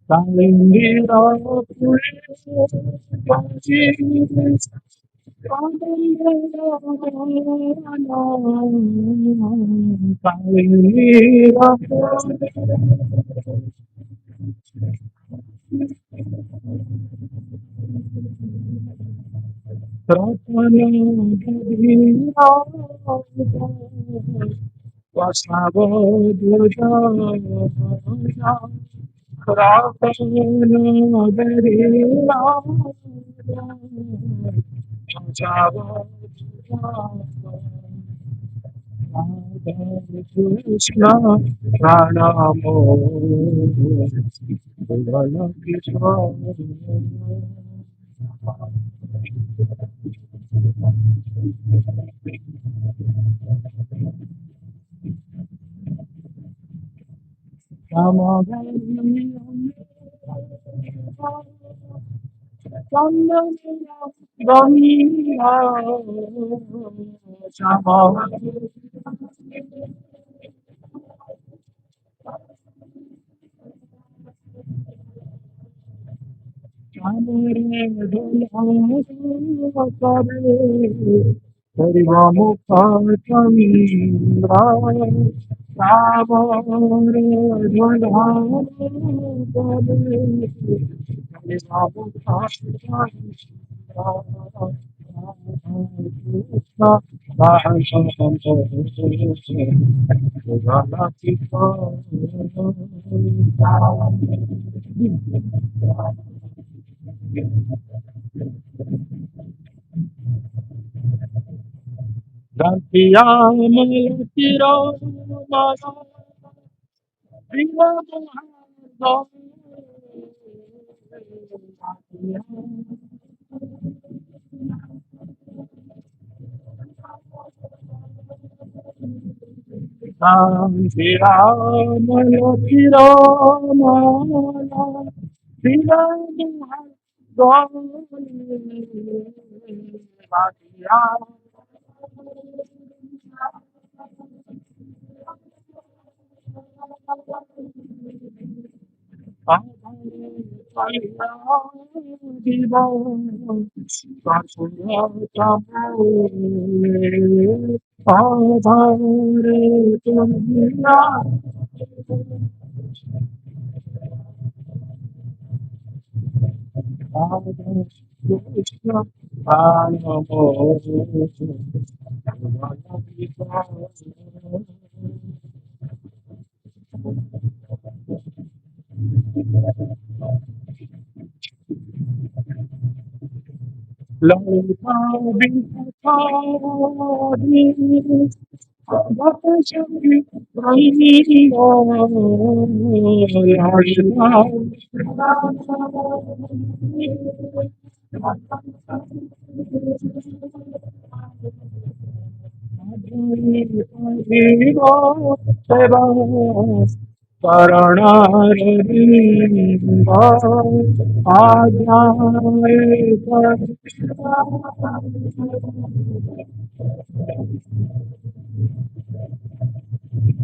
Kalingira Puri Kalingira Krishna Pranamo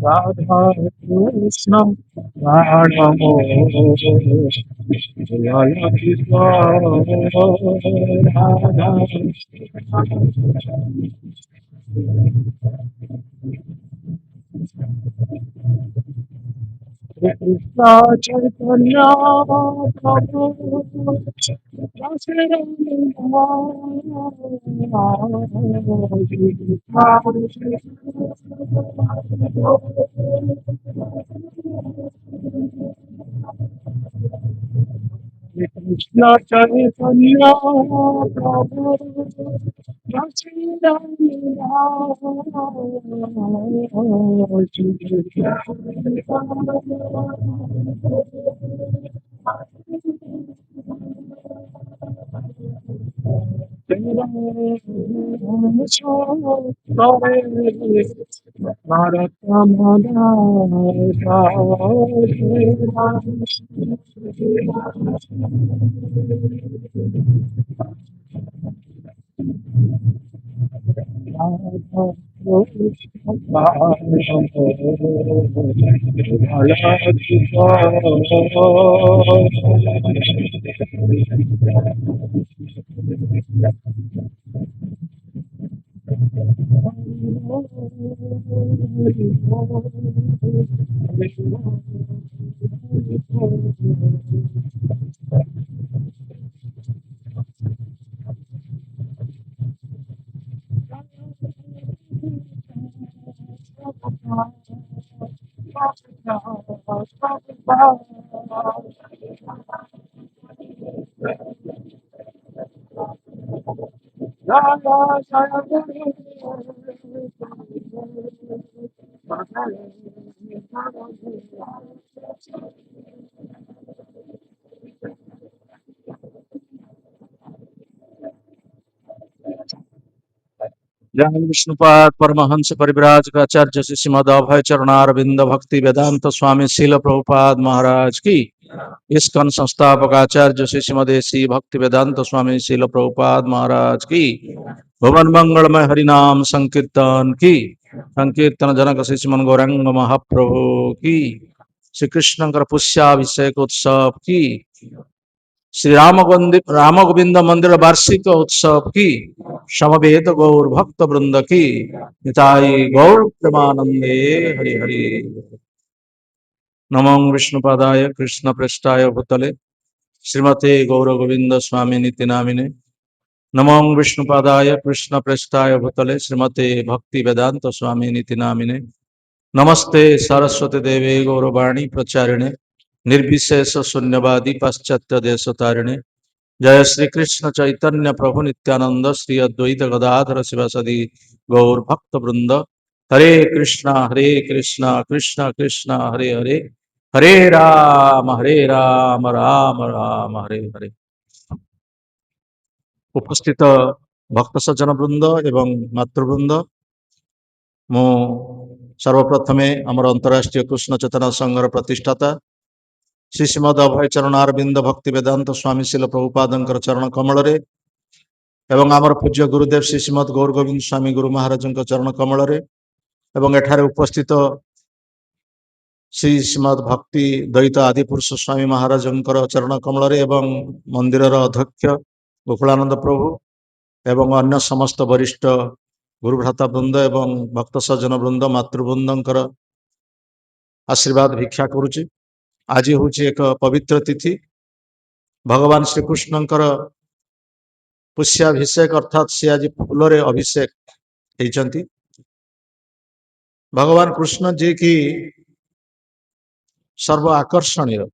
Radha Krishna Pranamo Jaya Krishna Radha Krishna Chaitanya Prabhu Krishna Chaitanya Prabhu जय विष्णुपाद परमहंस परिव्राज आचार्य श्री श्रीमद अभय चरणारविंद भक्ति वेदांत स्वामी शील प्रभुपाद महाराज की। इस्कन संस्थापक आचार्य श्री श्रीमदेशी भक्ति वेदांत स्वामी शील प्रभुपाद महाराज की। भुवन मंगलमय हरिनाम संकीर्तन की। संकीर्तन जनक श्री श्रीमन गौरंग महाप्रभु की। श्री कृष्ण पुष्याभिषेक उत्सव की। श्री राम गोविंद मंदिर वार्षिक उत्सव की। समवेत गौर भक्त वृंद की। निताई गौर प्रेमानंदे हरि हरि। नमो विष्णुपादाय कृष्ण पृष्ठाय भूतले श्रीमते गौर गोविंद स्वामी नीति नामिने। नमो विष्णुपादाय कृष्ण पृष्ठाय भूतले श्रीमते भक्ति वेदांत स्वामी नीति नामिने। नमस्ते सरस्वती देवे गौरवाणी प्रचारिणे निर्विशेष शून्यवादी पाश्चात्य देशतारिणे। जय श्री कृष्ण चैतन्य प्रभु नित्यानंद श्री अद्वैत गदाधर शिवासदि गौर भक्त वृंद। हरे कृष्णा कृष्णा कृष्णा हरे हरे। हरे राम राम राम हरे हरे। उपस्थित भक्त सज्जन वृंद एवं मातृवृंद, मु सर्वप्रथमे आमर अंतरराष्ट्रीय कृष्ण चेतना संघर प्रतिष्ठाता श्री श्रीमद अभय चरणारविंद भक्ति वेदांत स्वामी शिल प्रभुपादंकर चरण कमल रे एवं आमर पूज्य गुरुदेव श्री श्रीमद गौर गोविंद स्वामी गुरु महाराज चरण कमल रे एवं एठारे उपस्थित श्री श्रीमद भक्ति द्वैत आदिपुरुष स्वामी महाराज चरण कमल रे एवं मंदिर अध्यक्ष गोकुलानंद प्रभु एवं अन्य समस्त वरिष्ठ गुरुभ्राता वृंद एवं भक्त सज्जन वृंद मातृवृंदर आशीर्वाद भिक्षा करुच्ची। आज हूँ एक पवित्र तिथि, भगवान श्रीकृष्णकर पुष्याभिषेक अर्थात सी आज फूल अभिषेक होती। भगवान कृष्ण जी की सर्व आकर्षणीय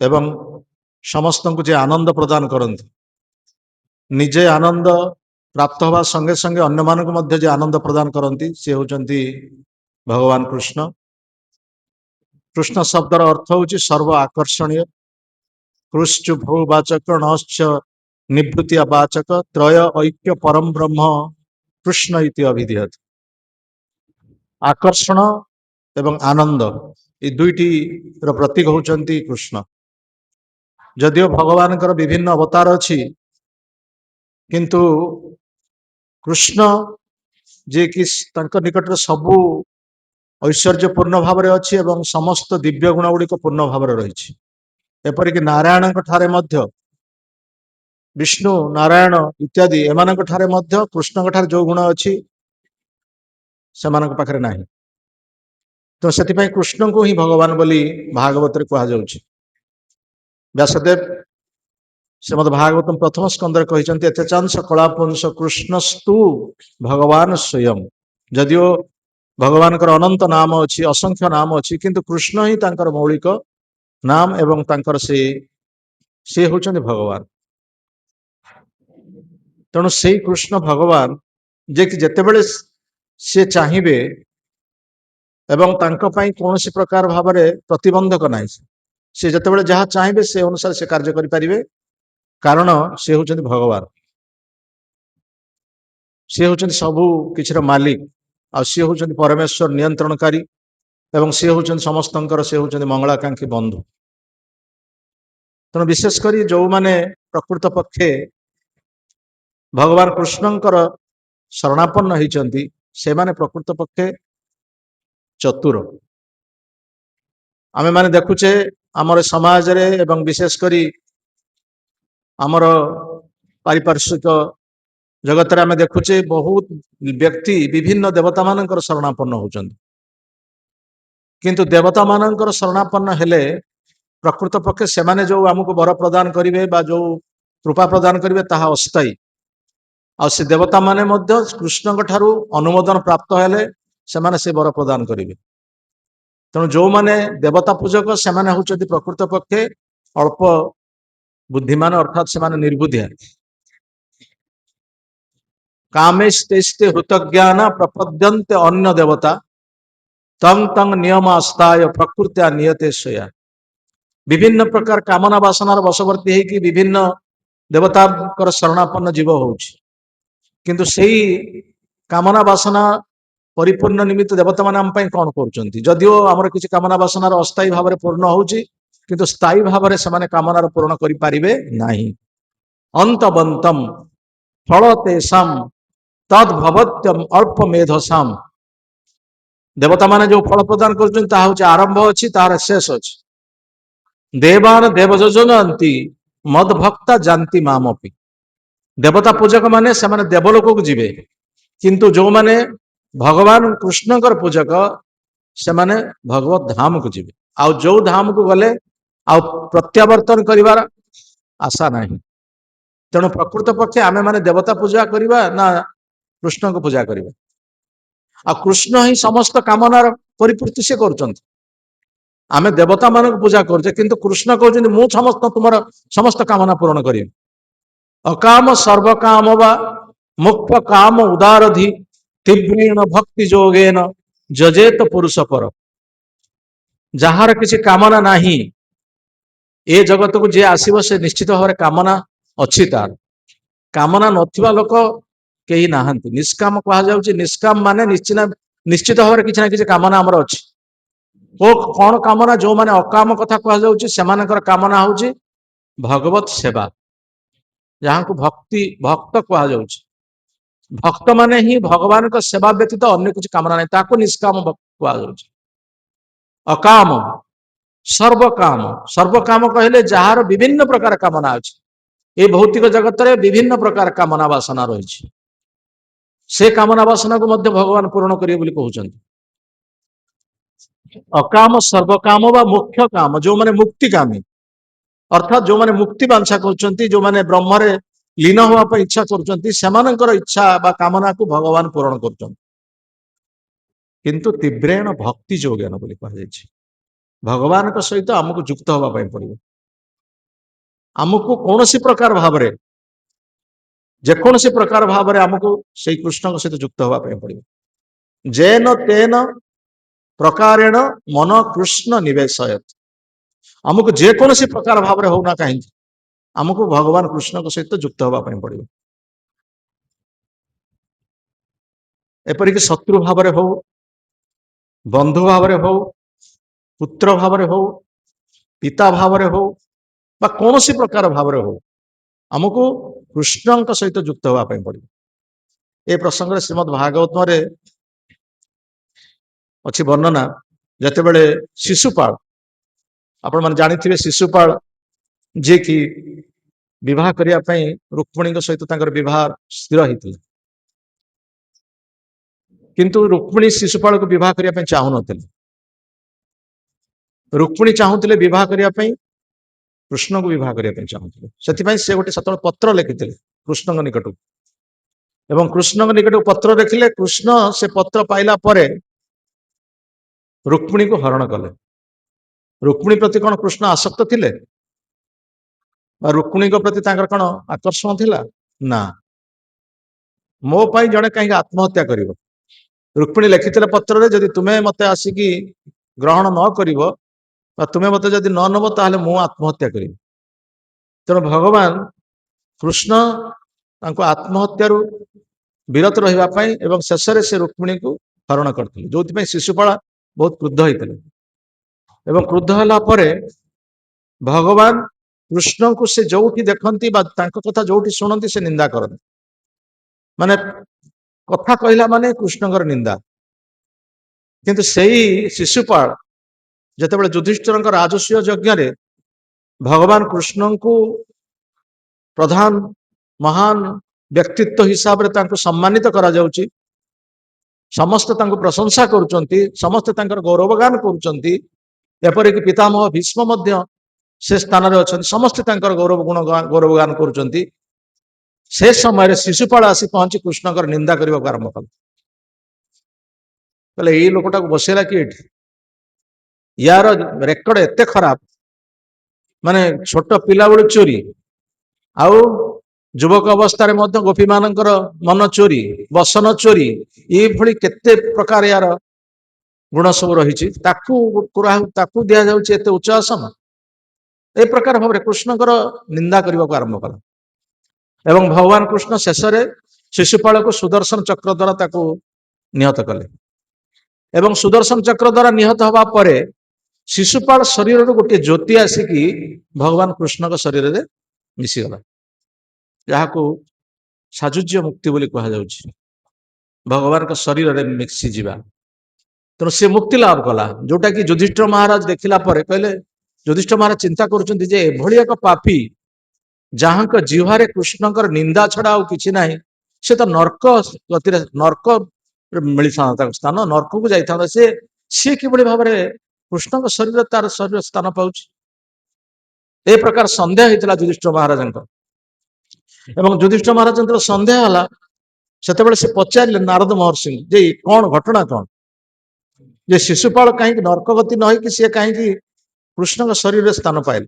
एवं समस्त को जे आनंद प्रदान करते, निजे आनंद प्राप्त होगा संगे संगे अन्य मानक जे आनंद प्रदान करती सी होती भगवान कृष्ण। कृष्ण शब्दर अर्थ हूँ सर्व आकर्षणीय। कृष्ण भूवाचक नश्च निवृत्ति वाचक त्रय ऐक्य परम ब्रह्म कृष्ण इति अभिधीयते। आकर्षण एवं आनंद ये दुईटी प्रतीक होचंती कृष्ण। जदियो भगवान विभिन्न अवतार अच्छी, किंतु कृष्ण जे कि निकट में सबू ऐश्वर्यपूर्ण भाव में अच्छी एवं समस्त दिव्य गुण गुड़िक पूर्ण भाव में रही। एपरिक नारायण ठारे मध्य विष्णु नारायण इत्यादि एमान ठारे मध्य कृष्ण ठारे जो गुण अच्छी से पाखे ना। तो से कृष्ण को ही भगवान बोली भागवत कहुच्छी। व्यासदेव श्रीमद भागवतम प्रथम स्कंदर कहते एतेचांश कलापुंस कृष्णस्तु भगवान स्वयं। जदियो भगवान अनंत नाम अच्छी असंख्य नाम अच्छी, किंतु कृष्ण ही तांकर मौलिक नाम एवं तांकर से होचंदी भगवान। तेणु से कृष्ण भगवान जे कि जेतेबेले से चाहिए एवं तांको पाई कौनसी प्रकार भाव में प्रतिबंधक ना, से जितेबाला जहाँ चाहिए से अनुसार से कार्य करें, कारण से होचंदी भगवान। सी होचंदी सबू किछिर मालिक आ सी होचंदी परमेश्वर नियंत्रणकारी एवं सी होचंदी समस्तंकर से होचंदी मंगलाकांक्षी बंधु। तेणु विशेषकर जो माने प्रकृत पक्षे भगवान कृष्णंकर ଶରଣାପନ୍ନ ହେଇଛନ୍ତି ସେମାନେ ପ୍ରକୃତ ପକ୍ଷେ ଚତୁର। ଆମେ ମାନେ ଦେଖୁଛେ ଆମର ସମାଜରେ ଏବଂ ବିଶେଷ କରି ଆମର ପାରିପାର୍ଶ୍ୱିକ ଜଗତରେ ଆମେ ଦେଖୁଛେ ବହୁତ ବ୍ୟକ୍ତି ବିଭିନ୍ନ ଦେବତା ମାନଙ୍କର ଶରଣାପନ୍ନ ହଉଛନ୍ତି, କିନ୍ତୁ ଦେବତା ମାନଙ୍କର ଶରଣାପନ୍ନ ହେଲେ ପ୍ରକୃତ ପକ୍ଷେ ସେମାନେ ଯୋଉ ଆମକୁ ବର ପ୍ରଦାନ କରିବେ ବା ଯୋଉ କୃପା ପ୍ରଦାନ କରିବେ ତାହା ଅସ୍ଥାୟୀ। ଆଉ ସେ ଦେବତା ମାନେ ମଧ୍ୟ କୃଷ୍ଣଙ୍କ ଠାରୁ ଅନୁମୋଦନ ପ୍ରାପ୍ତ ହେଲେ ସେମାନେ ସେ ବର ପ୍ରଦାନ କରିବେ। ତେଣୁ ଯୋଉମାନେ ଦେବତା ପୂଜକ ସେମାନେ ହଉଛନ୍ତି ପ୍ରକୃତ ପକ୍ଷେ ଅଳ୍ପ ବୁଦ୍ଧିମାନ, ଅର୍ଥାତ୍ ସେମାନେ ନିର୍ବୁଦ୍ଧିଆ। କାମେସ୍ତେସ୍ତେ ହୃତଜ୍ଞାନ ପ୍ରପଦ୍ୟନ୍ତେ ଅନ୍ୟ ଦେବତା ତଂ ତଂ ନିୟମ ଆସ୍ଥାୟ ପ୍ରକୃତ୍ୟା ନିୟତେ ସ୍ୱୟା। ବିଭିନ୍ନ ପ୍ରକାର କାମନା ବାସନାର ବଶବର୍ତ୍ତୀ ହେଇକି ବିଭିନ୍ନ ଦେବତାଙ୍କର ଶରଣାପନ୍ନ ଜୀବ ହଉଛି, କିନ୍ତୁ ସେଇ କାମନା ବାସନା ପରିପୂର୍ଣ୍ଣ ନିମିତ୍ତ ଦେବତା ମାନେ ଆମ ପାଇଁ କଣ କରୁଛନ୍ତି? ଯଦିଓ ଆମର କିଛି କାମନା ବାସନାର ଅସ୍ଥାୟୀ ଭାବରେ ପୂର୍ଣ୍ଣ ହଉଛି, କିନ୍ତୁ ସ୍ଥାୟୀ ଭାବରେ ସେମାନେ କାମନାର ପୂରଣ କରିପାରିବେ ନାହିଁ। ଅନ୍ତବନ୍ତମ ଫଳ ତେଷାମ ତଦ୍ ଭବତ୍ୟମ୍ ଅଳ୍ପ ମେଧସାମ। ଦେବତା ମାନେ ଯୋଉ ଫଳ ପ୍ରଦାନ କରୁଛନ୍ତି ତାହା ହଉଛି ଆରମ୍ଭ ଅଛି, ତାହାର ଶେଷ ଅଛି। ଦେବାନ ଦେବ ଯୋଜନାନ୍ତି ମଦ ଭକ୍ତା ଜାନ୍ତି ମାମପି। ଦେବତା ପୂଜକ ମାନେ ସେମାନେ ଦେବଲୋକକୁ ଯିବେ, କିନ୍ତୁ ଯୋଉମାନେ ଭଗବାନ କୃଷ୍ଣଙ୍କର ପୂଜକ ସେମାନେ ଭଗବତ ଧାମକୁ ଯିବେ। ଆଉ ଯୋଉ ଧାମକୁ ଗଲେ ଆଉ ପ୍ରତ୍ୟାବର୍ତ୍ତନ କରିବାର ଆଶା ନାହିଁ। ତେଣୁ ପ୍ରକୃତ ପକ୍ଷେ ଆମେ ମାନେ ଦେବତା ପୂଜା କରିବା ନା କୃଷ୍ଣଙ୍କୁ ପୂଜା କରିବା? ଆଉ କୃଷ୍ଣ ହିଁ ସମସ୍ତ କାମନାର ପରିପୂର୍ତ୍ତି ସେ କରୁଛନ୍ତି। ଆମେ ଦେବତା ମାନଙ୍କୁ ପୂଜା କରୁଛେ, କିନ୍ତୁ କୃଷ୍ଣ କହୁଛନ୍ତି ମୁଁ ତୁମର ସମସ୍ତ କାମନା ପୂରଣ କରିବି। ଅକାମ ସର୍ବକାମ ବା ମୁକ୍ତ କାମ ଉଦାରଧି ତୀବ୍ରେଣ ଭକ୍ତି ଯୋଗେନ ଯଜେତ ପୁରୁଷ ପର। ଯାହାର କିଛି କାମନା ନାହିଁ ଏ ଜଗତକୁ ଯିଏ ଆସିବ ସେ ନିଶ୍ଚିତ ଭାବରେ କାମନା ଅଛି ତାର। କାମନା ନଥିବା ଲୋକ କେହି ନାହାନ୍ତି। ନିଷ୍କାମ କୁହାଯାଉଛି, ନିଷ୍କାମ ମାନେ ନିଶ୍ଚିତ ଭାବରେ କିଛି ନା କିଛି କାମନା ଆମର ଅଛି। ଓ କଣ କାମନା? ଯୋଉମାନେ ଅକାମ କଥା କୁହାଯାଉଛି ସେମାନଙ୍କର କାମନା ହଉଛି ଭଗବତ ସେବା, ଯାହାଙ୍କୁ ଭକ୍ତ କୁହାଯାଉଛି। ଭକ୍ତ ମାନେ ହିଁ ଭଗବାନଙ୍କ ସେବା ବ୍ୟତୀତ ଅନ୍ୟ କିଛି କାମନା ନାହିଁ, ତାକୁ ନିଷ୍କାମ କୁହାଯାଉଛି। ଅକାମ ସର୍ବକାମ, ସର୍ବକାମ କହିଲେ ଯାହାର ବିଭିନ୍ନ ପ୍ରକାର କାମନା ଅଛି। ଏ ଭୌତିକ ଜଗତରେ ବିଭିନ୍ନ ପ୍ରକାର କାମନା ବାସନା ରହିଛି, ସେ କାମନା ବାସନାକୁ ମଧ୍ୟ ଭଗବାନ ପୂରଣ କରିବେ ବୋଲି କହୁଛନ୍ତି। ଅକାମ ସର୍ବକାମ ବା ମୁଖ୍ୟ କାମ, ଯୋଉମାନେ ମୁକ୍ତିକାମୀ, ଅର୍ଥାତ୍ ଯୋଉମାନେ ମୁକ୍ତି ବାଞ୍ଛା କରୁଛନ୍ତି, ଯୋଉମାନେ ବ୍ରହ୍ମରେ ଲୀନ ହେବା ପାଇଁ ଇଚ୍ଛା କରୁଛନ୍ତି, ସେମାନଙ୍କର ଇଚ୍ଛା ବା କାମନାକୁ ଭଗବାନ ପୂରଣ କରୁଛନ୍ତି। କିନ୍ତୁ ତୀବ୍ରେଣ ଭକ୍ତି ଯୋଗେନ ବୋଲି କୁହାଯାଇଛି। ଭଗବାନଙ୍କ ସହିତ ଆମକୁ ଯୁକ୍ତ ହେବା ପାଇଁ ପଡିବ। ଆମକୁ କୌଣସି ପ୍ରକାର ଭାବରେ, ଯେକୌଣସି ପ୍ରକାର ଭାବରେ ଆମକୁ ସେଇ କୃଷ୍ଣଙ୍କ ସହିତ ଯୁକ୍ତ ହେବା ପାଇଁ ପଡିବ। ଯେନ ତେନ ପ୍ରକାରେଣ ମନ କୃଷ୍ଣ ନିବେଶୟତ। ଆମକୁ ଯେକୌଣସି ପ୍ରକାର ଭାବରେ ହଉନା କାହିଁକି ଆମକୁ ଭଗବାନ କୃଷ୍ଣଙ୍କ ସହିତ ଯୁକ୍ତ ହେବା ପାଇଁ ପଡିବ। ଏପରିକି ଶତ୍ରୁ ଭାବରେ ହଉ, ବନ୍ଧୁ ଭାବରେ ହଉ, ପୁତ୍ର ଭାବରେ ହଉ, ପିତା ଭାବରେ ହଉ, ବା କୌଣସି ପ୍ରକାର ଭାବରେ ହଉ, ଆମକୁ କୃଷ୍ଣଙ୍କ ସହିତ ଯୁକ୍ତ ହେବା ପାଇଁ ପଡିବ। ଏ ପ୍ରସଙ୍ଗରେ ଶ୍ରୀମଦ ଭାଗବତରେ ଅଛି ବର୍ଣ୍ଣନା, ଯେତେବେଳେ ଶିଶୁପାଳ, ଆପଣମାନେ ଜାଣିଥିବେ ଶିଶୁପାଳ ଯିଏକି ବିବାହ କରିବା ପାଇଁ ରୁକ୍ମିଣୀଙ୍କ ସହିତ ତାଙ୍କର ବିବାହ ସ୍ଥିର ହେଇଥିଲା, କିନ୍ତୁ ରୁକ୍ମିଣୀ ଶିଶୁପାଳକୁ ବିବାହ କରିବା ପାଇଁ ଚାହୁଁନଥିଲେ। ରୁକ୍ମିଣୀ ଚାହୁଁଥିଲେ ବିବାହ କରିବା ପାଇଁ, କୃଷ୍ଣଙ୍କୁ ବିବାହ କରିବା ପାଇଁ ଚାହୁଁଥିଲେ। ସେଥିପାଇଁ ସେ ଗୋଟେ ସେତେବେଳେ ପତ୍ର ଲେଖିଥିଲେ କୃଷ୍ଣଙ୍କ ନିକଟକୁ, ଏବଂ କୃଷ୍ଣଙ୍କ ନିକଟକୁ ପତ୍ର ଲେଖିଲେ। କୃଷ୍ଣ ସେ ପତ୍ର ପାଇଲା ପରେ ରୁକ୍ମିଣୀକୁ ହରଣ କଲେ। ରୁକ୍ମିଣୀ ପ୍ରତି କଣ କୃଷ୍ଣ ଆସକ୍ତ ଥିଲେ ବା ରୁକ୍ମିଣୀଙ୍କ ପ୍ରତି ତାଙ୍କର କଣ ଆକର୍ଷଣ ଥିଲା? ନା। ମୋ ପାଇଁ ଜଣେ କାହିଁକି ଆତ୍ମହତ୍ୟା କରିବ? ରୁକ୍ମିଣୀ ଲେଖିଥିଲେ ପତ୍ରରେ, ଯଦି ତୁମେ ମତେ ଆସିକି ଗ୍ରହଣ ନ କରିବ ବା ତୁମେ ମତେ ଯଦି ନ ନେବ ତାହେଲେ ମୁଁ ଆତ୍ମହତ୍ୟା କରିବି। ତେଣୁ ଭଗବାନ କୃଷ୍ଣ ତାଙ୍କୁ ଆତ୍ମହତ୍ୟାରୁ ବିରତ ରହିବା ପାଇଁ ଏବଂ ଶେଷରେ ସେ ରୁକ୍ମିଣୀକୁ ହରଣ କରିଥିଲେ, ଯୋଉଥିପାଇଁ ଶିଶୁପାଳ ବହୁତ କ୍ରୁଦ୍ଧ ହେଇଥିଲେ। ଏବଂ କ୍ରୁଦ୍ଧ ହେଲା ପରେ ଭଗବାନ କୃଷ୍ଣଙ୍କୁ ସେ ଯୋଉଠି ଦେଖନ୍ତି ବା ତାଙ୍କ କଥା ଯୋଉଠି ଶୁଣନ୍ତି ସେ ନିନ୍ଦା କରନ୍ତି। ମାନେ କଥା କହିଲା ମାନେ କୃଷ୍ଣଙ୍କର ନିନ୍ଦା। କିନ୍ତୁ ସେଇ ଶିଶୁପାଳ ଯେତେବେଳେ ଯୁଧିଷ୍ଠିରଙ୍କ ରାଜସ୍ୱ ଯଜ୍ଞରେ ଭଗବାନ କୃଷ୍ଣଙ୍କୁ ପ୍ରଧାନ ମହାନ ବ୍ୟକ୍ତିତ୍ୱ ହିସାବରେ ତାଙ୍କୁ ସମ୍ମାନିତ କରାଯାଉଛି, ସମସ୍ତେ ତାଙ୍କୁ ପ୍ରଶଂସା କରୁଛନ୍ତି, ସମସ୍ତେ ତାଙ୍କର ଗୌରବଗାନ କରୁଛନ୍ତି, ଏପରିକି ପିତାମହ ଭୀଷ୍ମ ମଧ୍ୟ ସେ ସ୍ଥାନରେ ଅଛନ୍ତି, ସମସ୍ତେ ତାଙ୍କର ଗୌରବଗାନ କରୁଛନ୍ତି। ସେ ସମୟରେ ଶିଶୁପାଳ ଆସି ପହଞ୍ଚି କୃଷ୍ଣଙ୍କର ନିନ୍ଦା କରିବାକୁ ଆରମ୍ଭ କଲେ। କହିଲେ ଏଇ ଲୋକଟାକୁ ବସେଇଲା କି ଏଠି, ୟାର ରେକର୍ଡ ଏତେ ଖରାପ, ମାନେ ଛୋଟ ପିଲା ବେଳୁ ଚୋରି, ଆଉ ଯୁବକ ଅବସ୍ଥାରେ ମଧ୍ୟ ଗୋପୀ ମାନଙ୍କର ମନ ଚୋରି, ବସନ ଚୋରି, ଏଇଭଳି କେତେ ପ୍ରକାର ୟାର ଗୁଣ ସବୁ ରହିଛି, ତାକୁ ଦିଆଯାଉଛି ଏତେ ଉଚ୍ଚ ଆସନ। ଏ ପ୍ରକାର ଭାବରେ କୃଷ୍ଣଙ୍କର ନିନ୍ଦା କରିବାକୁ ଆରମ୍ଭ କଲା। ଏବଂ ଭଗବାନ କୃଷ୍ଣ ଶେଷରେ ଶିଶୁପାଳକୁ ସୁଦର୍ଶନ ଚକ୍ର ଦ୍ୱାରା ତାକୁ ନିହତ କଲେ। ଏବଂ ସୁଦର୍ଶନ ଚକ୍ର ଦ୍ୱାରା ନିହତ ହେବା ପରେ ଶିଶୁପାଳ ଶରୀରରୁ ଗୋଟିଏ ଜ୍ୟୋତି ଆସିକି ଭଗବାନ କୃଷ୍ଣଙ୍କ ଶରୀରରେ ମିଶିଗଲା, ଯାହାକୁ ସାଜୁଜ୍ୟ ମୁକ୍ତି ବୋଲି କୁହାଯାଉଛି, ଭଗବାନଙ୍କ ଶରୀରରେ ମିଶିଯିବା। ତେଣୁ ସେ ମୁକ୍ତି ଲାଭ କଲା, ଯୋଉଟା କି ଯୁଧିଷ୍ଠିର ମହାରାଜ ଦେଖିଲା ପରେ କହିଲେ, ଯୁଧିଷ୍ଠିର ମହାରାଜ ଚିନ୍ତା କରୁଛନ୍ତି ଯେ ଏଭଳି ଏକ ପାପୀ ଯାହାଙ୍କ ଜିହ୍ୱାରେ କୃଷ୍ଣଙ୍କର ନିନ୍ଦା ଛଡା ଆଉ କିଛି ନାହିଁ, ସେ ତ ନର୍କ ଗତିରେ, ନର୍କ ମିଳିଥାନ୍ତା ତାଙ୍କ ସ୍ଥାନ, ନର୍କକୁ ଯାଇଥାନ୍ତା, ସିଏ କିଭଳି ଭାବରେ କୃଷ୍ଣଙ୍କ ଶରୀର ତାର ଶରୀର ସ୍ଥାନ ପାଉଛି। ଏ ପ୍ରକାର ସନ୍ଦେହ ହେଇଥିଲା ଯୁଧିଷ୍ଠିର ମହାରାଜଙ୍କ। ଏବଂ ଯୁଧିଷ୍ଠିର ମହାରାଜଙ୍କର ସନ୍ଦେହ ହେଲା, ସେତେବେଳେ ସେ ପଚାରିଲେ ନାରଦ ମହର୍ଷିଙ୍କୁ ଯେ କଣ ଘଟଣା କଣ, ଯେ ଶିଶୁପାଳ କାହିଁକି ନର୍କଗତି ନ ହେଇକି ସିଏ କାହିଁକି କୃଷ୍ଣଙ୍କ ଶରୀରରେ ସ୍ଥାନ ପାଇଲେ।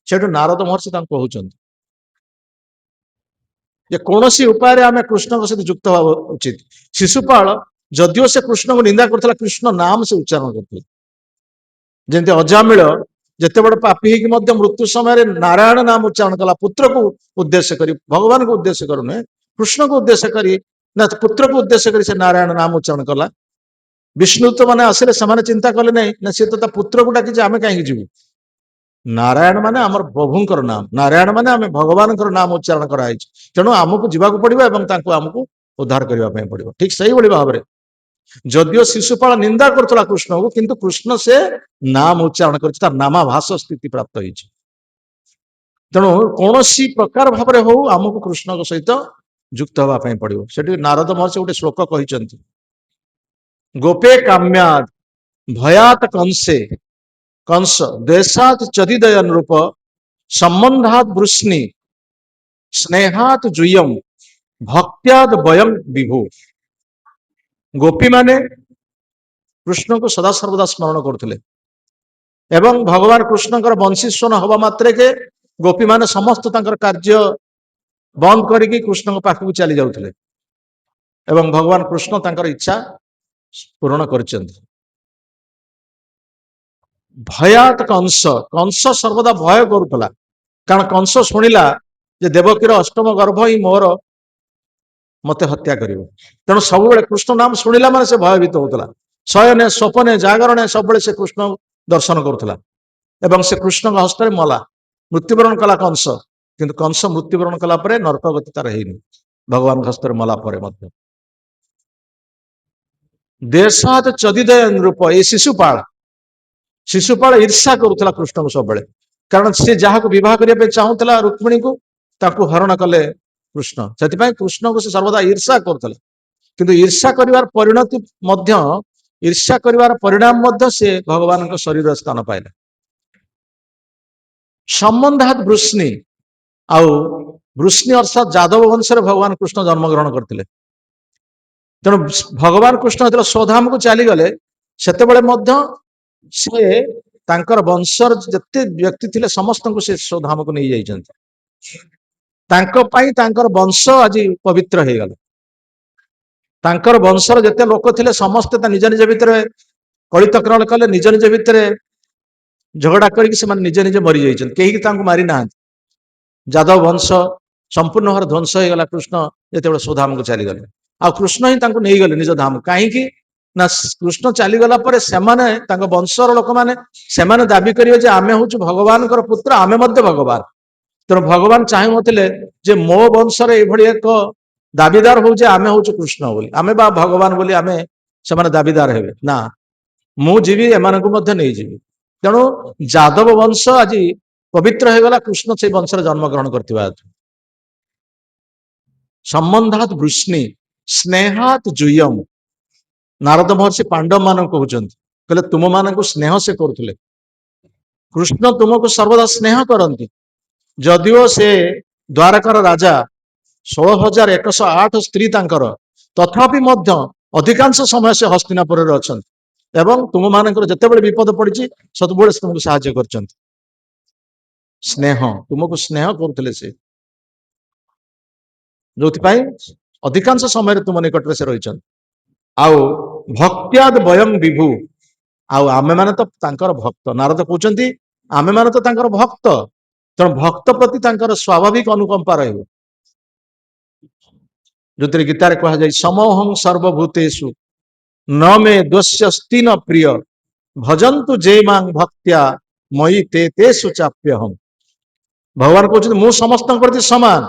ସେଠୁ ନାରଦ ମହର୍ଷି ତାଙ୍କୁ କହୁଛନ୍ତି ଯେ କୌଣସି ଉପାୟରେ ଆମେ କୃଷ୍ଣଙ୍କ ସହିତ ଯୁକ୍ତ ହେବା ଉଚିତ। ଶିଶୁପାଳ ଯଦିଓ ସେ କୃଷ୍ଣଙ୍କୁ ନିନ୍ଦା କରୁଥିଲା, କୃଷ୍ଣ ନାମ ସେ ଉଚ୍ଚାରଣ କରୁଥିଲେ। ଯେମିତି ଅଜାମିଳ ଯେତେବେଳେ ପାପୀ ହେଇକି ମଧ୍ୟ ମୃତ୍ୟୁ ସମୟରେ ନାରାୟଣ ନାମ ଉଚ୍ଚାରଣ କଲା, ପୁତ୍ରକୁ ଉଦ୍ଦେଶ୍ୟ କରି, ଭଗବାନଙ୍କୁ ଉଦ୍ଦେଶ୍ୟ କରୁନୁହେଁ, କୃଷ୍ଣକୁ ଉଦ୍ଦେଶ୍ୟ କରି, ନା ପୁତ୍ରକୁ ଉଦ୍ଦେଶ୍ୟ କରି ସେ ନାରାୟଣ ନାମ ଉଚ୍ଚାରଣ କଲା। ବିଷ୍ଣୁଦୂତ ମାନେ ଆସିଲେ, ସେମାନେ ଚିନ୍ତା କଲେ ନାହିଁ ନା ସେ ତ ତା ପୁତ୍ରକୁ ଡାକିଛି, ଆମେ କାହିଁକି ଯିବୁ। ନାରାୟଣ ମାନେ ଆମର ପ୍ରଭୁଙ୍କର ନାମ, ନାରାୟଣ ମାନେ ଆମେ ଭଗବାନଙ୍କର ନାମ ଉଚ୍ଚାରଣ କରାଯାଇଛି, ତେଣୁ ଆମକୁ ଯିବାକୁ ପଡିବ ଏବଂ ତାଙ୍କୁ ଆମକୁ ଉଦ୍ଧାର କରିବା ପାଇଁ ପଡିବ। ଠିକ ସେଇଭଳି ଭାବରେ ଯଦିଓ ଶିଶୁପାଳ ନିନ୍ଦା କରୁଥିଲା କୃଷ୍ଣକୁ, କିନ୍ତୁ କୃଷ୍ଣ ସେ ନାମ ଉଚ୍ଚାରଣ କରିଛି, ତାର ନାମାଭାସ ସ୍ଥିତି ପ୍ରାପ୍ତ ହେଇଛି। ତେଣୁ କୌଣସି ପ୍ରକାର ଭାବରେ ହଉ ଆମକୁ କୃଷ୍ଣଙ୍କ ସହିତ ଯୁକ୍ତ ହେବା ପାଇଁ ପଡିବ। ସେଠି ନାରଦ ମହର୍ଷି ଗୋଟେ ଶ୍ଲୋକ କହିଛନ୍ତି, ଗୋପେ କାମ୍ୟାଦ ଭୟାତ କଂସେ କଂସ ଦେଶାତ ଚଦିଦୟ ନୃପ ସମ୍ବନ୍ଧାତ ବୃଷ୍ଣି ସ୍ନେହାତ ଜୁୟମ ଭକ୍ତ୍ୟାଦ ବୟମ ବିଭୁ। ଗୋପୀମାନେ କୃଷ୍ଣଙ୍କୁ ସଦାସର୍ବଦା ସ୍ମରଣ କରୁଥିଲେ ଏବଂ ଭଗବାନ କୃଷ୍ଣଙ୍କର ବଂଶୀସ୍ୱନ ହବା ମାତ୍ରକେ ଗୋପୀମାନେ ସମସ୍ତ ତାଙ୍କର କାର୍ଯ୍ୟ ବନ୍ଦ କରିକି କୃଷ୍ଣଙ୍କ ପାଖକୁ ଚାଲି ଯାଉଥିଲେ ଏବଂ ଭଗବାନ କୃଷ୍ଣ ତାଙ୍କର ଇଚ୍ଛା ପୂରଣ କରିଛନ୍ତି। ଭୟାତ କଂସ, କଂସ ସର୍ବଦା ଭୟ କରୁଥିଲା, କାରଣ କଂସ ଶୁଣିଲା ଯେ ଦେବକୀର ଅଷ୍ଟମ ଗର୍ଭ ହିଁ ମୋର, ମତେ ହତ୍ୟା କରିବ। ତେଣୁ ସବୁବେଳେ କୃଷ୍ଣ ନାମ ଶୁଣିଲା ମାନେ ସେ ଭୟଭୀତ ହଉଥିଲା। ଶୟନେ ସ୍ୱପନେ ଜାଗରଣେ ସବୁବେଳେ ସେ କୃଷ୍ଣ ଦର୍ଶନ କରୁଥିଲା ଏବଂ ସେ କୃଷ୍ଣଙ୍କ ହସ୍ତରେ ମଲା, ମୃତ୍ୟୁବରଣ କଲା କଂସ। କିନ୍ତୁ କଂସ ମୃତ୍ୟୁବରଣ କଲା ପରେ ନରକ ଗତି ତାର ହେଇନି, ଭଗବାନଙ୍କ ହସ୍ତରେ ମଲା ପରେ ମଧ୍ୟ। ଦେଶାତ ଚଦିଦୟ ନୃପ, ଏ ଶିଶୁପାଳ ଈର୍ଷା କରୁଥିଲା କୃଷ୍ଣଙ୍କୁ ସବୁବେଳେ, କାରଣ ସେ ଯାହାକୁ ବିବାହ କରିବା ପାଇଁ ଚାହୁଁଥିଲା ରୁକ୍ମିଣୀକୁ, ତାକୁ ହରଣ କଲେ କୃଷ୍ଣ, ସେଥିପାଇଁ କୃଷ୍ଣଙ୍କୁ ସେ ସର୍ବଦା ଈର୍ଷା କରୁଥିଲା। କିନ୍ତୁ ଈର୍ଷା କରିବାର ପରିଣତି ମଧ୍ୟ, ଈର୍ଷା କରିବାର ପରିଣାମ ମଧ୍ୟ ସେ ଭଗବାନଙ୍କ ଶରୀର ସ୍ଥାନ ପାଇଲା। ସମ୍ବନ୍ଧାତ ବୃଷ୍ଣି, ଆଉ ବୃଷ୍ଣି ଅର୍ଥାତ ଯାଦବ ବଂଶରେ ଭଗବାନ କୃଷ୍ଣ ଜନ୍ମଗ୍ରହଣ କରିଥିଲେ। ତେଣୁ ଭଗବାନ କୃଷ୍ଣ ଯେତେବେଳେ ସ୍ୱଧାମକୁ ଚାଲିଗଲେ, ସେତେବେଳେ ମଧ୍ୟ ସେ ତାଙ୍କର ବଂଶର ଯେତେ ବ୍ୟକ୍ତି ଥିଲେ ସମସ୍ତଙ୍କୁ ସେ ସ୍ୱଧାମକୁ ନେଇ ଯାଇଛନ୍ତି। ତାଙ୍କ ପାଇଁ ତାଙ୍କର ବଂଶ ଆଜି ପବିତ୍ର ହେଇଗଲା। ତାଙ୍କର ବଂଶର ଯେତେ ଲୋକ ଥିଲେ ସମସ୍ତେ ତା ନିଜ ନିଜ ଭିତରେ କଳିତକ୍ରଣ କଲେ, ନିଜ ନିଜ ଭିତରେ ଝଗଡା କରିକି ସେମାନେ ନିଜେ ନିଜେ ମରିଯାଇଛନ୍ତି, କେହି ତାଙ୍କୁ ମାରି ନାହାନ୍ତି। ଯାଦବ ବଂଶ ସମ୍ପୂର୍ଣ୍ଣ ଭାବରେ ଧ୍ୱଂସ ହେଇଗଲା କୃଷ୍ଣ ଯେତେବେଳେ ସ୍ୱଧାମକୁ ଚାଲିଗଲେ। ଆଉ କୃଷ୍ଣ ହିଁ ତାଙ୍କୁ ନେଇଗଲେ ନିଜ ଧାମ। କାହିଁକି ନା କୃଷ୍ଣ ଚାଲିଗଲା ପରେ ସେମାନେ, ତାଙ୍କ ବଂଶର ଲୋକମାନେ, ସେମାନେ ଦାବି କରିବେ ଯେ ଆମେ ହଉଛୁ ଭଗବାନଙ୍କର ପୁତ୍ର, ଆମେ ମଧ୍ୟ ଭଗବାନ। ତେଣୁ ଭଗବାନ ଚାହୁଁନଥିଲେ ଯେ ମୋ ବଂଶରେ ଏଇଭଳି ଏକ ଦାବିଦାର ହଉଛେ ଆମେ ହଉଛୁ କୃଷ୍ଣ ବୋଲି, ଆମେ ବା ଭଗବାନ ବୋଲି ଆମେ ସେମାନେ ଦାବିଦାର ହେବେ ନା, ମୁଁ ଯିବି ଏମାନଙ୍କୁ ମଧ୍ୟ ନେଇଯିବି। ତେଣୁ ଯାଦବ ବଂଶ ଆଜି ପବିତ୍ର ହେଇଗଲା କୃଷ୍ଣ ସେଇ ବଂଶରେ ଜନ୍ମଗ୍ରହଣ କରିଥିବା ହେତୁ। ସମ୍ବନ୍ଧାତ୍ ବୃଷ୍ଣି ସ୍ନେହାତ୍ ଜୁୟମ, ନାରଦ ମହର୍ଷି ପାଣ୍ଡବ ମାନଙ୍କୁ କହୁଛନ୍ତି, କହିଲେ ତୁମମାନଙ୍କୁ ସ୍ନେହ ସେ କରୁଥିଲେ, କୃଷ୍ଣ ତୁମକୁ ସର୍ବଦା ସ୍ନେହ କରନ୍ତି। ଯଦିଓ ସେ ଦ୍ୱାରକାର ରାଜା, 16,108 ସ୍ତ୍ରୀ ତାଙ୍କର, ତଥାପି ମଧ୍ୟ ଅଧିକାଂଶ ସମୟ ସେ ହସ୍ତିନାପୁରରେ ଅଛନ୍ତି ଏବଂ ତୁମମାନଙ୍କର ଯେତେବେଳେ ବିପଦ ପଡିଛି ସବୁବେଳେ ସେ ତୁମକୁ ସାହାଯ୍ୟ କରିଛନ୍ତି। ସ୍ନେହ, ତୁମକୁ ସ୍ନେହ କରୁଥିଲେ ସେ, ଯୋଉଥିପାଇଁ ଅଧିକାଂଶ ସମୟରେ ତୁମ ନିକଟରେ ସେ ରହିଛନ୍ତି। ଆଉ ଭକ୍ତ୍ୟାଦ୍ ବୟଂ ବିଭୁ, ଆଉ ଆମେମାନେ ତ ତାଙ୍କର ଭକ୍ତ। ନାରଦ କହୁଛନ୍ତି ଆମେମାନେ ତ ତାଙ୍କର ଭକ୍ତ, ତେଣୁ ଭକ୍ତ ପ୍ରତି ତାଙ୍କର ସ୍ୱାଭାବିକ ଅନୁକମ୍ପା ରହିବ। ଯୋଉଥିରେ ଗୀତାରେ କୁହାଯାଏ ସମୋହଂ ସର୍ବଭୂତେଷୁ ନ ମେ ଦୋଷ୍ୟସ୍ତି ନ ପ୍ରିୟ ଭଜନ୍ତୁ ଯେ ମାଂ ଭକ୍ତ୍ୟା ମୟି ତେ ତେଷୁ ଚାପ୍ୟହମ୍। ଭଗବାନ କହୁଛନ୍ତି ମୁଁ ସମସ୍ତଙ୍କ ପ୍ରତି ସମାନ,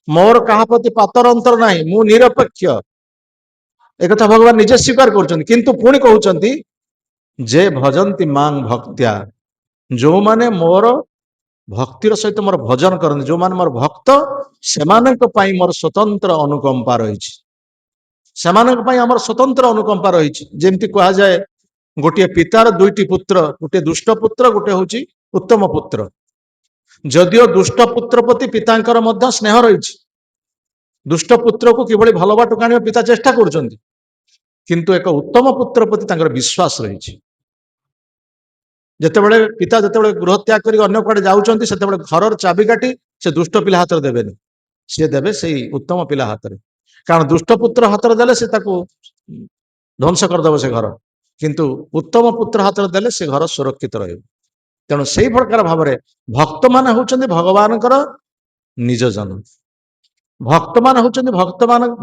ମୋର କାହା ପ୍ରତି ପାତର ଅନ୍ତର ନାହିଁ, ମୁଁ ନିରପେକ୍ଷ। ଏକଥା ଭଗବାନ ନିଜେ ସ୍ୱୀକାର କରୁଛନ୍ତି, କିନ୍ତୁ ପୁଣି କହୁଛନ୍ତି ଯେ ଭଜନ୍ତି ମାଂ ଭକ୍ତ୍ୟା, ଯୋଉମାନେ ମୋର ଭକ୍ତିର ସହିତ ମୋର ଭଜନ କରନ୍ତି, ଯୋଉମାନେ ମୋର ଭକ୍ତ, ସେମାନଙ୍କ ପାଇଁ ମୋର ସ୍ୱତନ୍ତ୍ର ଅନୁକମ୍ପା ରହିଛି। ସେମାନଙ୍କ ପାଇଁ ଆମର ସ୍ୱତନ୍ତ୍ର ଅନୁକମ୍ପା ରହିଛି। ଯେମିତି କୁହାଯାଏ ଗୋଟିଏ ପିତାର ଦୁଇଟି ପୁତ୍ର, ଗୋଟିଏ ଦୁଷ୍ଟ ପୁତ୍ର, ଗୋଟେ ହଉଛି ଉତ୍ତମ ପୁତ୍ର। ଯଦିଓ ଦୁଷ୍ଟ ପୁତ୍ର ପ୍ରତି ପିତାଙ୍କର ମଧ୍ୟ ସ୍ନେହ ରହିଛି, ଦୁଷ୍ଟ ପୁତ୍ରକୁ କିଭଳି ଭଲ ବାଟକୁ ଆଣିବା ପିତା ଚେଷ୍ଟା କରୁଛନ୍ତି, କିନ୍ତୁ ଏକ ଉତ୍ତମ ପୁତ୍ର ପ୍ରତି ତାଙ୍କର ବିଶ୍ୱାସ ରହିଛି। ଯେତେବେଳେ ପିତା ଯେତେବେଳେ ଗୃହ ତ୍ୟାଗ କରି ଅନ୍ୟ କୁଆଡେ ଯାଉଛନ୍ତି, ସେତେବେଳେ ଘରର ଚାବିକାଠି ସେ ଦୁଷ୍ଟ ପିଲା ହାତରେ ଦେବେନି, ସିଏ ଦେବେ ସେଇ ଉତ୍ତମ ପିଲା ହାତରେ। କାରଣ ଦୁଷ୍ଟ ପୁତ୍ର ହାତରେ ଦେଲେ ସେ ତାକୁ ଧ୍ୱଂସ କରିଦେବ ସେ ଘର, କିନ୍ତୁ ଉତ୍ତମ ପୁତ୍ର ହାତରେ ଦେଲେ ସେ ଘର ସୁରକ୍ଷିତ ରହିବ। ତେଣୁ ସେଇ ପ୍ରକାର ଭାବରେ ଭକ୍ତମାନେ ହଉଛନ୍ତି ଭଗବାନଙ୍କର ନିଜ ଜନ, ଭକ୍ତମାନେ ହଉଛନ୍ତି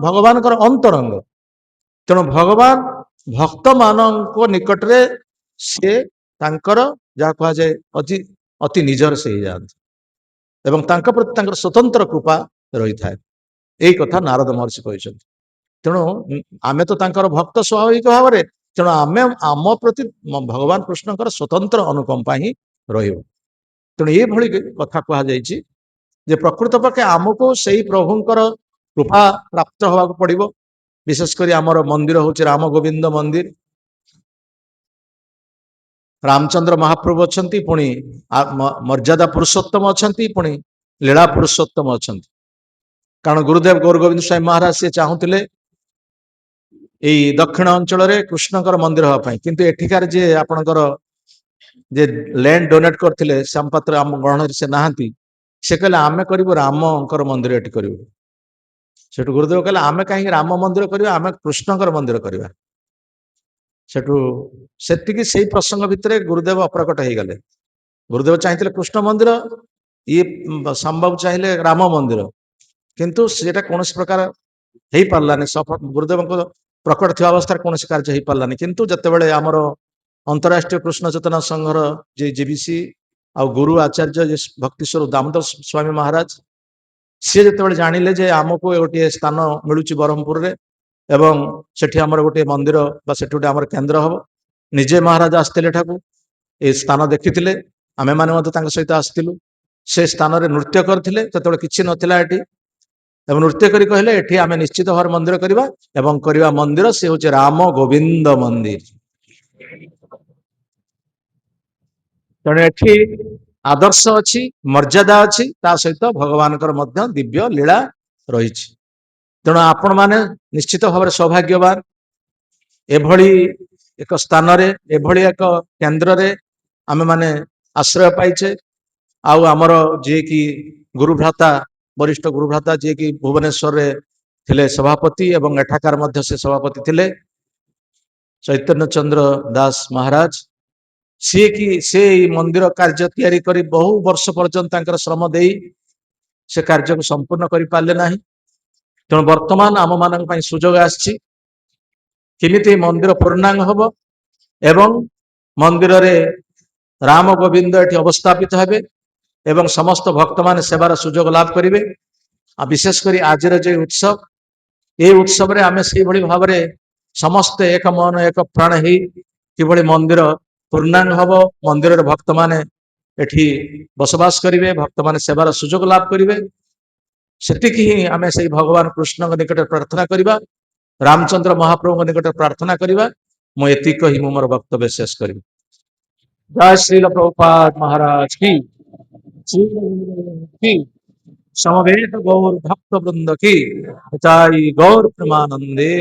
ଭଗବାନଙ୍କର ଅନ୍ତରଙ୍ଗ। ତେଣୁ ଭଗବାନ ଭକ୍ତମାନଙ୍କ ନିକଟରେ ସେ ତାଙ୍କର ଯାହା କୁହାଯାଏ ଅତି ନିଜର ସେ ହେଇଯାଆନ୍ତି ଏବଂ ତାଙ୍କ ପ୍ରତି ତାଙ୍କର ସ୍ୱତନ୍ତ୍ର କୃପା ରହିଥାଏ। ଏଇ କଥା ନାରଦ ମହର୍ଷି କହିଛନ୍ତି। ତେଣୁ ଆମେ ତ ତାଙ୍କର ଭକ୍ତ ସ୍ୱାଭାବିକ ଭାବରେ, ତେଣୁ ଆମେ ଆମ ପ୍ରତି ଭଗବାନ କୃଷ୍ଣଙ୍କର ସ୍ୱତନ୍ତ୍ର ଅନୁକମ୍ପା ହିଁ ରହିବ। ତେଣୁ ଏଇଭଳି କଥା କୁହାଯାଇଛି ଯେ ପ୍ରକୃତ ପକ୍ଷେ ଆମକୁ ସେଇ ପ୍ରଭୁଙ୍କର କୃପା ପ୍ରାପ୍ତ ହେବାକୁ ପଡିବ। ବିଶେଷ କରି ଆମର ମନ୍ଦିର ହଉଛି ରାମ ଗୋବିନ୍ଦ ମନ୍ଦିର। ରାମଚନ୍ଦ୍ର ମହାପ୍ରଭୁ ଅଛନ୍ତି, ପୁଣି ମର୍ଯ୍ୟାଦା ପୁରୁଷୋତ୍ତମ ଅଛନ୍ତି, ପୁଣି ଲୀଳା ପୁରୁଷୋତ୍ତମ ଅଛନ୍ତି। କାରଣ ଗୁରୁଦେବ ଗୌର ଗୋବିନ୍ଦ ସ୍ୱାମୀ ମହାରାଜ ସିଏ ଚାହୁଁଥିଲେ ଏଇ ଦକ୍ଷିଣ ଅଞ୍ଚଳରେ କୃଷ୍ଣଙ୍କର ମନ୍ଦିର ହେବା ପାଇଁ, କିନ୍ତୁ ଏଠିକାର ଯିଏ ଆପଣଙ୍କର ଯେ ଲ୍ୟାଣ୍ଡ ଡୋନେଟ୍ କରିଥିଲେ ଶ୍ୟାମପାତ୍ର ଆମ ଗଣରେ ସେ ନାହାନ୍ତି। ସେ କହିଲେ ଆମେ କରିବୁ ରାମଙ୍କର ମନ୍ଦିର ଏଠି କରିବୁ। ସେଠୁ ଗୁରୁଦେବ କହିଲେ ଆମେ କାହିଁକି ରାମ ମନ୍ଦିର କରିବା, ଆମେ କୃଷ୍ଣଙ୍କର ମନ୍ଦିର କରିବା। ସେଠୁ ସେତିକି ସେଇ ପ୍ରସଙ୍ଗ ଭିତରେ ଗୁରୁଦେବ ଅପ୍ରକଟ ହେଇଗଲେ। ଗୁରୁଦେବ ଚାହିଁଥିଲେ କୃଷ୍ଣ ମନ୍ଦିର, ଇଏ ସମ୍ଭବ ଚାହିଁଲେ ରାମ ମନ୍ଦିର, କିନ୍ତୁ ସେଟା କୌଣସି ପ୍ରକାର ହେଇପାରିଲାନି। ଗୁରୁଦେବଙ୍କ ପ୍ରକଟ ଥିବା ଅବସ୍ଥାରେ କୌଣସି କାର୍ଯ୍ୟ ହେଇପାରିଲାନି। କିନ୍ତୁ ଯେତେବେଳେ ଆମର ଅନ୍ତରାଷ୍ଟ୍ରୀୟ କୃଷ୍ଣ ଚେତନା ସଂଘର ଯେ ଜିବିସି ଆଉ ଗୁରୁ ଆଚାର୍ଯ୍ୟ ଭକ୍ତିସ୍ୱରୂପ ଦାମୋଦର ସ୍ୱାମୀ ମହାରାଜ, ସିଏ ଯେତେବେଳେ ଜାଣିଲେ ଯେ ଆମକୁ ଗୋଟିଏ ସ୍ଥାନ ମିଳୁଛି ବ୍ରହ୍ମପୁରରେ ଏବଂ ସେଠି ଆମର ଗୋଟିଏ ମନ୍ଦିର ବା ସେଠି ଗୋଟେ ଆମର କେନ୍ଦ୍ର ହବ, ନିଜେ ମହାରାଜ ଆସିଥିଲେ ଏଠାକୁ, ଏ ସ୍ଥାନ ଦେଖିଥିଲେ, ଆମେମାନେ ମଧ୍ୟ ତାଙ୍କ ସହିତ ଆସିଥିଲୁ। ସେ ସ୍ଥାନରେ ନୃତ୍ୟ କରିଥିଲେ, ସେତେବେଳେ କିଛି ନଥିଲା ଏଠି, ଏବଂ ନୃତ୍ୟ କରି କହିଲେ ଏଠି ଆମେ ନିଶ୍ଚିତ ଭାବରେ ମନ୍ଦିର କରିବା ଏବଂ କରିବା ମନ୍ଦିର ସେ ହଉଛି ରାମ ଗୋବିନ୍ଦ ମନ୍ଦିର। ତେଣୁ ଏଠି ଆଦର୍ଶ ଅଛି, ମର୍ଯ୍ୟାଦା ଅଛି, ତା ସହିତ ଭଗବାନଙ୍କର ମଧ୍ୟ ଦିବ୍ୟ ଲୀଳା ରହିଛି। ତେଣୁ ଆପଣମାନେ ନିଶ୍ଚିତ ଭାବରେ ସୌଭାଗ୍ୟବାନ, ଏଭଳି ଏକ ସ୍ଥାନରେ ଏଭଳି ଏକ କେନ୍ଦ୍ରରେ ଆମେମାନେ ଆଶ୍ରୟ ପାଇଛେ। ଆଉ ଆମର ଯିଏକି ଗୁରୁଭ୍ରାତା, ବରିଷ୍ଠ ଗୁରୁଭ୍ରାତା ଯିଏକି ଭୁବନେଶ୍ୱରରେ ଥିଲେ ସଭାପତି ଏବଂ ଏଠାକାର ମଧ୍ୟ ସେ ସଭାପତି ଥିଲେ, ଚୈତନ୍ୟ ଚନ୍ଦ୍ର ଦାସ ମହାରାଜ, ସିଏ କି ସେ ମନ୍ଦିର କାର୍ଯ୍ୟ ତିଆରି କରି ବହୁ ବର୍ଷ ପର୍ଯ୍ୟନ୍ତ ତାଙ୍କର ଶ୍ରମ ଦେଇ ସେ କାର୍ଯ୍ୟକୁ ସମ୍ପୂର୍ଣ୍ଣ କରିପାରିଲେ ନାହିଁ। ତେଣୁ ବର୍ତ୍ତମାନ ଆମମାନଙ୍କ ପାଇଁ ସୁଯୋଗ ଆସିଛି କେମିତି ମନ୍ଦିର ପୂର୍ଣ୍ଣାଙ୍ଗ ହବ ଏବଂ ମନ୍ଦିରରେ ରାମ ଗୋବିନ୍ଦ ଏଠି ଅବସ୍ଥାପିତ ହେବେ ଏବଂ ସମସ୍ତ ଭକ୍ତମାନେ ସେବାର ସୁଯୋଗ ଲାଭ କରିବେ। ଆଉ ବିଶେଷ କରି ଆଜିର ଯେ ଉତ୍ସବ এই উৎসବରେ ଆମେ ସେଇଭଳି ଭାବରେ ସମସ୍ତେ ଏକ ମନ ଏକ ପ୍ରାଣ ହେଇ କିଭଳି ମନ୍ଦିର ପୂର୍ଣ୍ଣାଙ୍ଗ ହବ, ମନ୍ଦିରରେ ଭକ୍ତମାନେ ଏଠି ବସବାସ କରିବେ, ଭକ୍ତମାନେ ସେବାର ସୁଯୋଗ ଲାଭ କରିବେ, ସେତିକି ହିଁ ଆମେ ସେଇ ଭଗବାନ କୃଷ୍ଣଙ୍କ ନିକଟରେ ପ୍ରାର୍ଥନା କରିବା, ରାମଚନ୍ଦ୍ର ମହାପ୍ରଭୁଙ୍କ ନିକଟରେ ପ୍ରାର୍ଥନା କରିବା। ମୁଁ ଏତିକି କହି ମୁଁ ମୋର ବକ୍ତବ୍ୟ ଶେଷ କରିବି। ଜୟ ଶ୍ରୀଲ ପ୍ରଭୁପାଦ ମହାରାଜ କି, ଶ୍ରୀ କି, समवेत गौर भक्त वृंद की, जय गौर प्रेमानंदे।